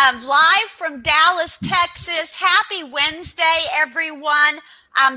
Live from Dallas, Texas. Happy Wednesday, everyone.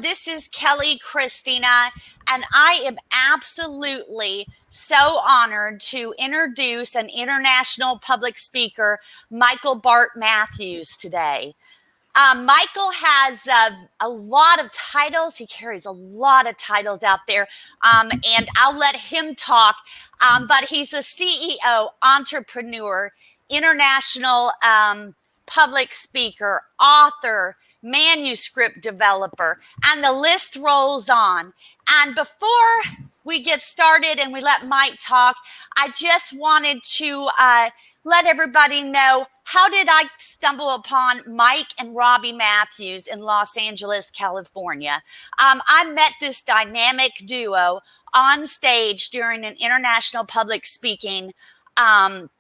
This is Kelli, Christina, and I am absolutely so honored to introduce an international public speaker, Michael Bart Matthews, today. Michael has a lot of titles. He carries a lot of titles out there, and I'll let him talk. But he's a CEO, entrepreneur, international public speaker, author, manuscript developer, and the list rolls on. And before we get started and we let Mike talk, I just wanted to let everybody know, how did I stumble upon Mike and Robbie Mathews in Los Angeles, California? I met this dynamic duo on stage during an international public speaking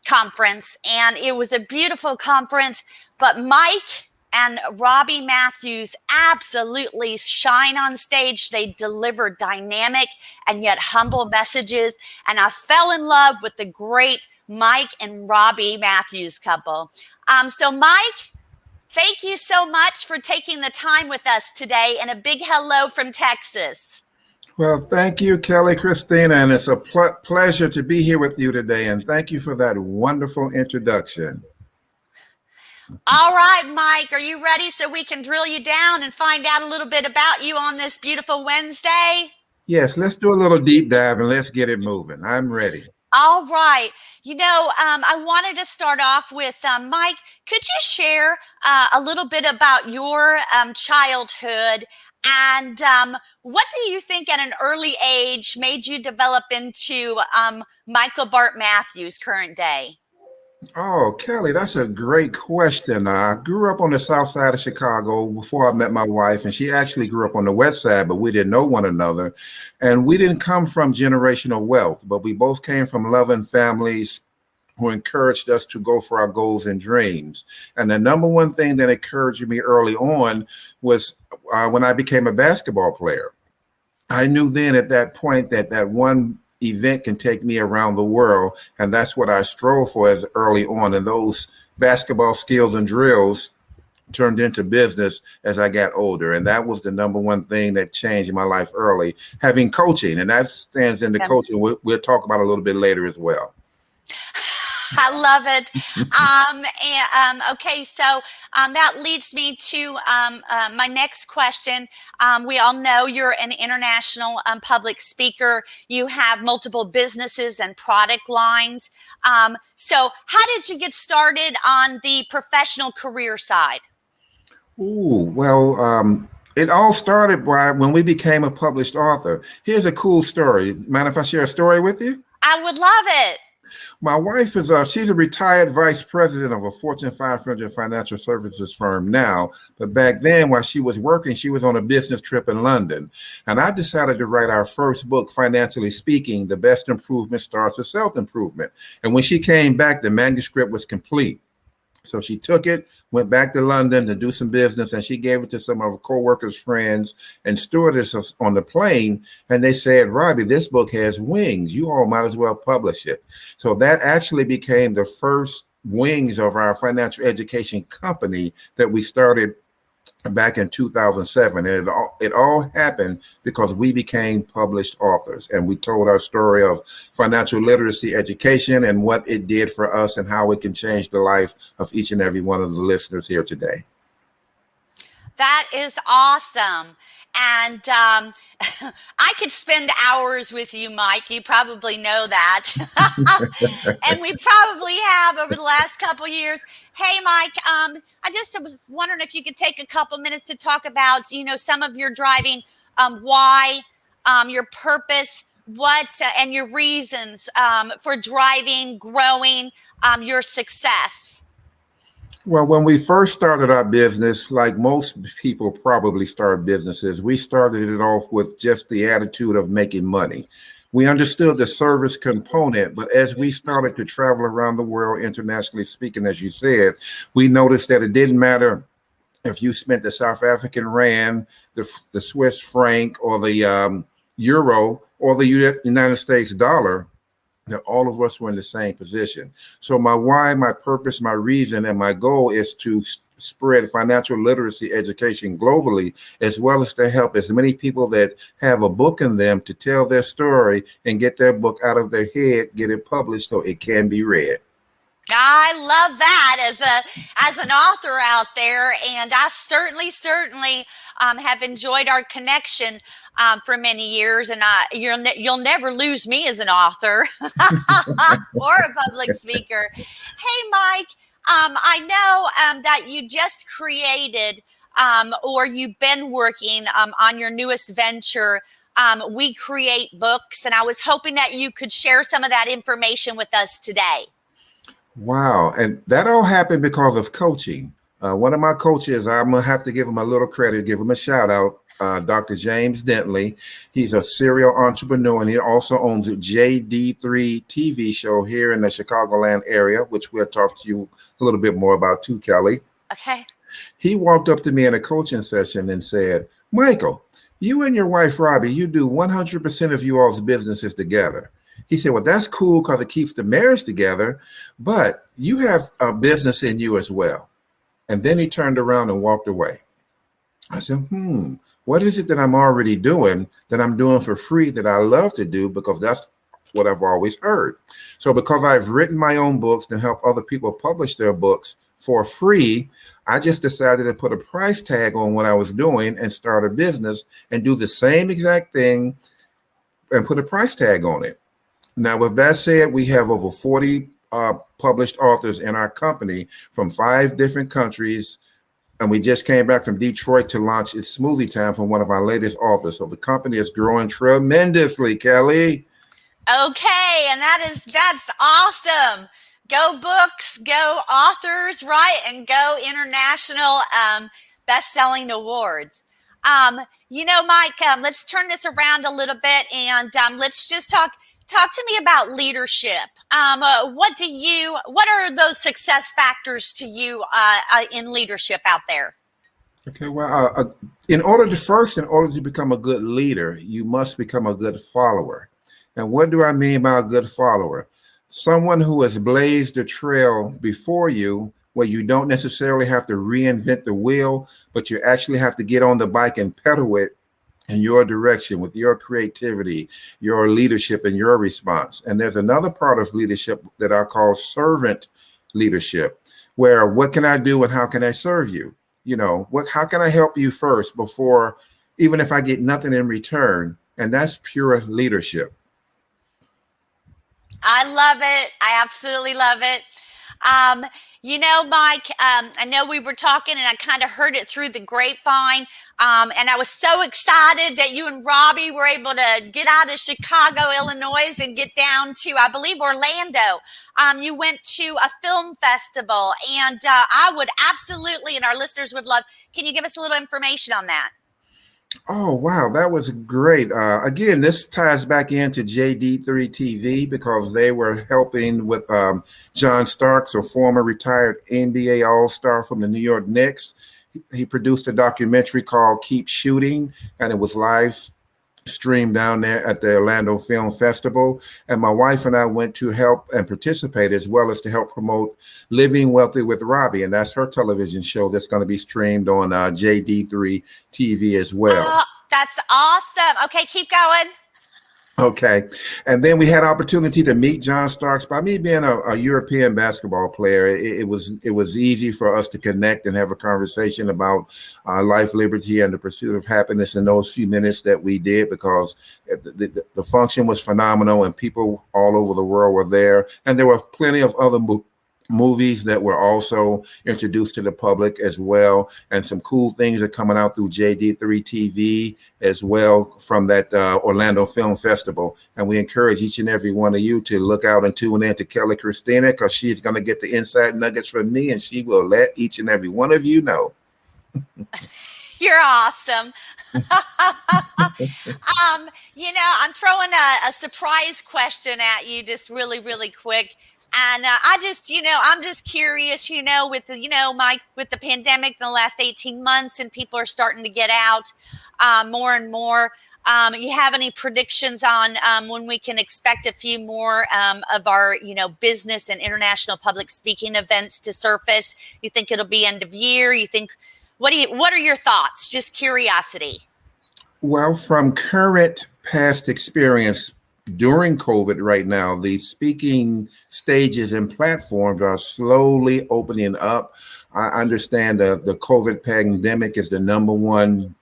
conference, and it was a beautiful conference. But Mike and Robbie Mathews absolutely shine on stage. They deliver dynamic and yet humble messages, and I fell in love with the great Mike and Robbie Mathews couple. So Mike, thank you so much for taking the time with us today, and a big hello from Texas. Well, thank you, Kelli, Christina, and it's a pleasure to be here with you today, and thank you for that wonderful introduction. All right, Mike, are you ready so we can drill you down and find out a little bit about you on this beautiful Wednesday? Yes, let's do a little deep dive and let's get it moving. I'm ready. All right. You know, I wanted to start off with, Mike, could you share a little bit about your childhood, and what do you think at an early age made you develop into Michael Bart Matthews current day? Oh, Kelli, that's a great question. I grew up on the south side of Chicago before I met my wife, and she actually grew up on the west side, but we didn't know one another. And we didn't come from generational wealth, but we both came from loving families who encouraged us to go for our goals and dreams. And the number one thing that encouraged me early on was when I became a basketball player. I knew then at that point that one event can take me around the world, and that's what I strove for as early on. And those basketball skills and drills turned into business as I got older, and that was the number one thing that changed my life early. Having coaching, and that stands into coaching. We'll talk about a little bit later as well. I love it. Okay, so that leads me to my next question. We all know you're an international public speaker. You have multiple businesses and product lines. So how did you get started on the professional career side? Ooh, well, it all started when we became a published author. Here's a cool story. Mind if I share a story with you? I would love it. My wife is she's a retired vice president of a Fortune 500 financial services firm now. But back then, while she was working, she was on a business trip in London. And I decided to write our first book, Financially Speaking, The Best Improvement Starts with Self-Improvement. And when she came back, the manuscript was complete. So she took it, went back to London to do some business, and she gave it to some of her co-workers, friends, and stewardesses on the plane. And they said, Robbie, this book has wings. You all might as well publish it. So that actually became the first wings of our financial education company that we started back in 2007. And it all happened because we became published authors, and we told our story of financial literacy education and what it did for us and how it can change the life of each and every one of the listeners here today. That is awesome. And I could spend hours with you, Mike. You probably know that. And we probably have over the last couple of years. Hey, Mike, I just was wondering if you could take a couple minutes to talk about, some of your driving, why, your purpose, and your reasons for driving, growing your success. Well, when we first started our business, like most people probably start businesses, we started it off with just the attitude of making money. We understood the service component, but as we started to travel around the world, internationally speaking, as you said, we noticed that it didn't matter if you spent the South African rand, the Swiss franc, or the euro, or the United States dollar. that all of us were in the same position. So my why, my purpose, my reason, and my goal is to spread financial literacy education globally, as well as to help as many people that have a book in them to tell their story and get their book out of their head, get it published so it can be read. I love that as an author out there, and I certainly have enjoyed our connection for many years, and you'll never lose me as an author or a public speaker. Hey, Mike, I know that you just created or you've been working on your newest venture. We Create Books, and I was hoping that you could share some of that information with us today. Wow. And that all happened because of coaching. One of my coaches, I'm going to have to give him a little credit, give him a shout out, Dr. James Dentley. He's a serial entrepreneur, and he also owns a JD3 TV show here in the Chicagoland area, which we'll talk to you a little bit more about too, Kelly. Okay. He walked up to me in a coaching session and said, Michael, you and your wife, Robbie, you do 100% of you all's businesses together. He said, well, that's cool because it keeps the marriage together, but you have a business in you as well. And then he turned around and walked away. I said, what is it that I'm already doing that I'm doing for free that I love to do, because that's what I've always heard. So because I've written my own books and help other people publish their books for free, I just decided to put a price tag on what I was doing and start a business and do the same exact thing and put a price tag on it. Now, with that said, we have over 40 published authors in our company from 5 different countries. And we just came back from Detroit to launch It's Smoothie Time from one of our latest authors. So the company is growing tremendously, Kelly. Okay, and that's awesome. Go books, go authors, right? And go international best-selling awards. Mike, let's turn this around a little bit, and let's just talk to me about leadership. What are those success factors to you in leadership out there? Okay, well, in order to become a good leader, you must become a good follower. And what do I mean by a good follower? Someone who has blazed the trail before you, where you don't necessarily have to reinvent the wheel, but you actually have to get on the bike and pedal it in your direction with your creativity, your leadership, and your response. And there's another part of leadership that I call servant leadership, where what can I do and how can I serve you? How can I help you first before, even if I get nothing in return? And that's pure leadership. I love it. I absolutely love it. Mike, I know we were talking and I kind of heard it through the grapevine. And I was so excited that you and Robbie were able to get out of Chicago, Illinois, and get down to, I believe, Orlando. You went to a film festival, and I would absolutely, and our listeners would love, can you give us a little information on that? Oh, wow. That was great. Again, this ties back into JD3 TV because they were helping with John Starks, a former retired NBA All-Star from the New York Knicks. He produced a documentary called Keep Shooting, and it was live streamed down there at the Orlando Film Festival. And my wife and I went to help and participate, as well as to help promote Living Wealthy with Robbie. And that's her television show that's going to be streamed on JD3 TV as well. Oh, that's awesome. Okay, keep going. Okay. And then we had opportunity to meet John Starks. By me being a European basketball player, it was easy for us to connect and have a conversation about life, liberty, and the pursuit of happiness in those few minutes that we did, because the function was phenomenal and people all over the world were there. And there were plenty of other movies that were also introduced to the public as well, and some cool things are coming out through JD3 TV as well from that Orlando Film Festival. And we encourage each and every one of you to look out and tune in to Kelli Christina, because she's going to get the inside nuggets from me, and she will let each and every one of you know. You're awesome. I'm throwing a surprise question at you, just really, really quick. And I just, I'm just curious, with the, Mike, with the pandemic in the last 18 months and people are starting to get out more and more. You have any predictions on when we can expect a few more of our, business and international public speaking events to surface? You think it'll be end of year? You think, what are your thoughts? Just curiosity. Well, from current past experience during COVID right now, the speaking stages and platforms are slowly opening up. I understand that the COVID pandemic is the number one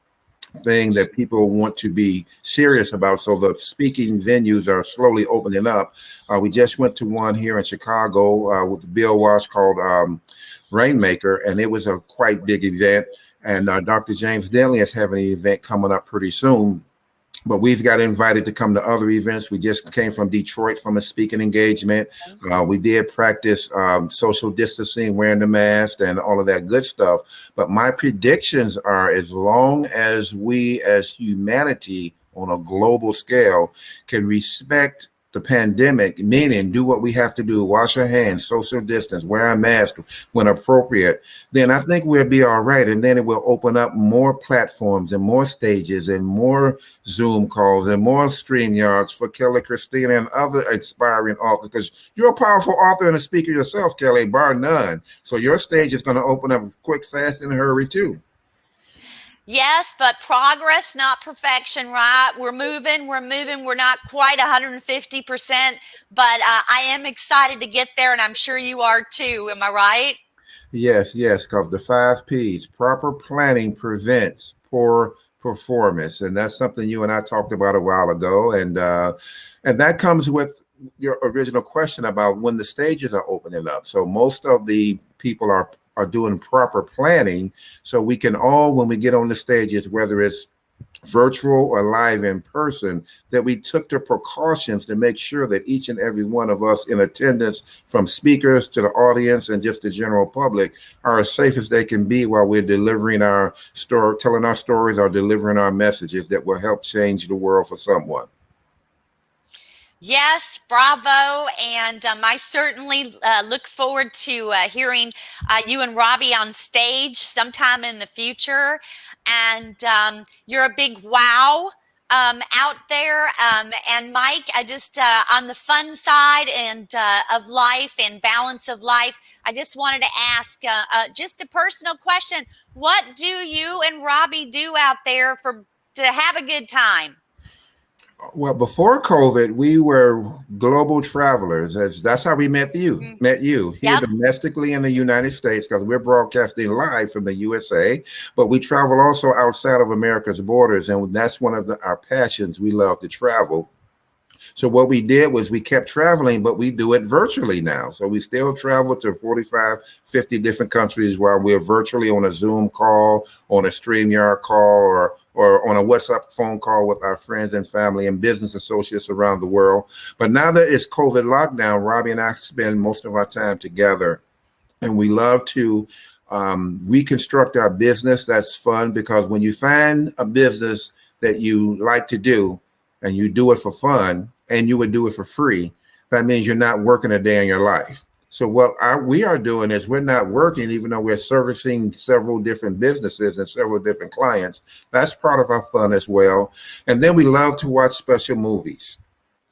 thing that people want to be serious about. So the speaking venues are slowly opening up. We just went to one here in Chicago with Bill Walsh called Rainmaker, and it was a quite big event. And Dr. James Denley is having an event coming up pretty soon. But we've got invited to come to other events. We just came from Detroit from a speaking engagement. We did practice social distancing, wearing the mask and all of that good stuff. But my predictions are, as long as we as humanity on a global scale can respect the pandemic, meaning do what we have to do, wash our hands, social distance, wear a mask when appropriate, then I think we'll be all right. And then it will open up more platforms and more stages and more Zoom calls and more StreamYards for Kelli, Christina, and other aspiring authors, because you're a powerful author and a speaker yourself, Kelli, bar none. So your stage is going to open up quick, fast, and hurry too. Yes, but progress, not perfection, right? We're moving. We're not quite 150%, but I am excited to get there, and I'm sure you are too. Am I right? Yes, because the 5 Ps, proper planning prevents poor performance. And that's something you and I talked about a while ago. And that comes with your original question about when the stages are opening up. So most of the people are doing proper planning, so we can all, when we get on the stages, whether it's virtual or live in person, that we took the precautions to make sure that each and every one of us in attendance, from speakers to the audience and just the general public, are as safe as they can be while we're delivering our story, telling our stories, or delivering our messages that will help change the world for someone. Yes, bravo. And I certainly look forward to hearing you and Robbie on stage sometime in the future. And you're a big wow out there. And Mike, I just, on the fun side and of life and balance of life, I just wanted to ask just a personal question. What do you and Robbie do out there to have a good time? Well, before COVID, we were global travelers. That's how we met you. Here domestically in the United States, because we're broadcasting live from the USA, but we travel also outside of America's borders, and that's one of our passions. We love to travel. So what we did was we kept traveling, but we do it virtually now. So we still travel to 45, 50 different countries while we're virtually on a Zoom call, on a StreamYard call, or on a WhatsApp phone call with our friends and family and business associates around the world. But now that it's COVID lockdown, Robbie and I spend most of our time together, and we love to reconstruct our business. That's fun, because when you find a business that you like to do and you do it for fun and you would do it for free, that means you're not working a day in your life. So what we are doing is we're not working, even though we're servicing several different businesses and several different clients. That's part of our fun as well. And then we love to watch special movies.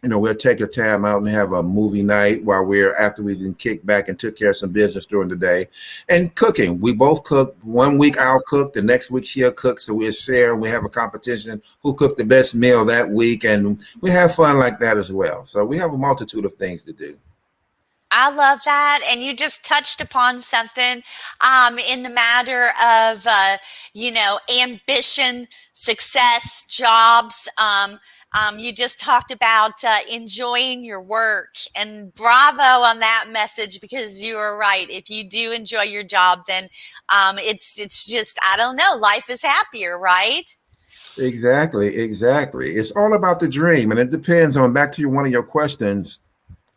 We'll take a time out and have a movie night after we've been kicked back and took care of some business during the day. And cooking, we both cook. One week I'll cook, the next week she'll cook. So we'll share and we have a competition who cooked the best meal that week. And we have fun like that as well. So we have a multitude of things to do. I love that. And you just touched upon something in the matter of, ambition, success, jobs. You just talked about enjoying your work, and bravo on that message, because you are right. If you do enjoy your job, then it's just, I don't know, life is happier, right? Exactly. It's all about the dream. And it depends on, back to one of your questions,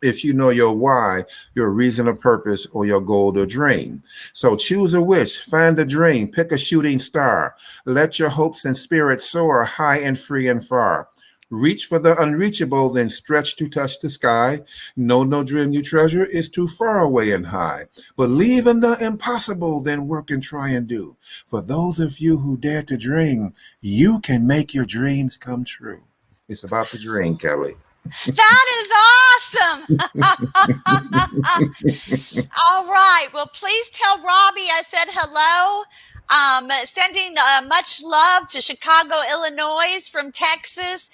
if you know your why, your reason or purpose, or your goal or dream. So choose a wish, find a dream, pick a shooting star. Let your hopes and spirits soar high and free and far. Reach for the unreachable, then stretch to touch the sky. Know no dream you treasure is too far away and high. Believe in the impossible, then work and try and do. For those of you who dare to dream, you can make your dreams come true. It's about the dream, Kelli. That is awesome. All right. Well, please tell Robbie I said hello. Sending much love to Chicago, Illinois from Texas.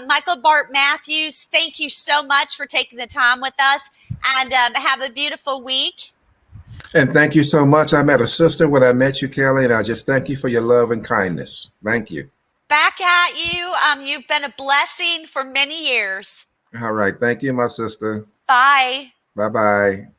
Michael Bart Matthews, thank you so much for taking the time with us, and have a beautiful week. And thank you so much. I met a sister when I met you, Kelli, and I just thank you for your love and kindness. Thank you. Back at you. You've been a blessing for many years. All right. Thank you, my sister. Bye. Bye-bye.